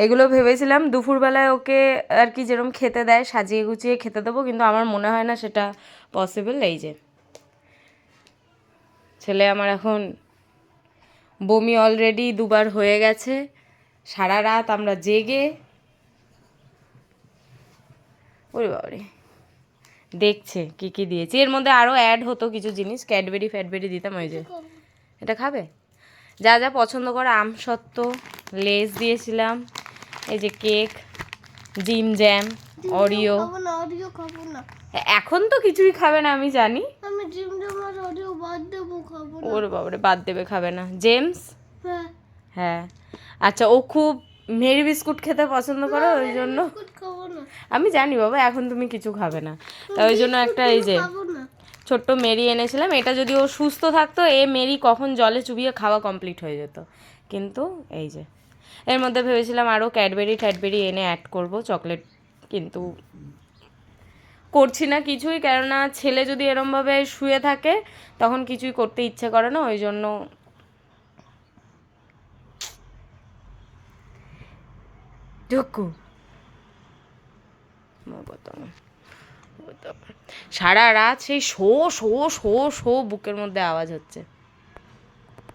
এগুলো ভেবেছিলাম দুপুরবেলায় ওকে আর কি যেরকম খেতে দেয় সাজিয়ে গুছিয়ে খেতে দেবো, কিন্তু আমার মনে হয় না সেটা পসিবল। এই যে ছেলে আমার এখন বমি অলরেডি 2বার হয়ে গেছে, সারা রাত আমরা জেগে। ওরে বাবারে, দেখছে কি কি দিয়েছি, এর মধ্যে আরও অ্যাড হতো কিছু জিনিস, ক্যাডবেরি ফ্যাডবেরি দিতাম। ওই যে এটা খাবে, যা যা পছন্দ করে, আমসত্ত্ব, লেস দিয়েছিলাম, এই যে কেক, জিম জ্যাম, অরিও। এখন তো কিছুই খাবে না আমি জানি। ওর বাবারে, বাদ দেবে, খাবে না। জেমস, হ্যাঁ আচ্ছা, ও খুব মেরি বিস্কুট খেতে পছন্দ করে, ওই জন্য আমি জানি বাবা এখন তুমি কিছু খাবে না, তাই ওই জন্য একটা এই যে ছোট্ট মেরি এনেছিলাম। এটা যদি ও সুস্থ থাকতো এ মেরি কখন জলে চুবিয়ে খাওয়া কমপ্লিট হয়ে যেত, কিন্তু এই যে এর মধ্যে ভেবেছিলাম আরও ক্যাডবেরি ট্যাডবেরি এনে অ্যাড করব, চকলেট, কিন্তু করছি না কিছুই, কেননা ছেলে যদি এরমভাবে শুয়ে থাকে তখন কিছুই করতে ইচ্ছে করে না, ওই জন্য। ঢুকু সারা রাত সেই শো শো শো শো বুকের মধ্যে আওয়াজ হচ্ছে।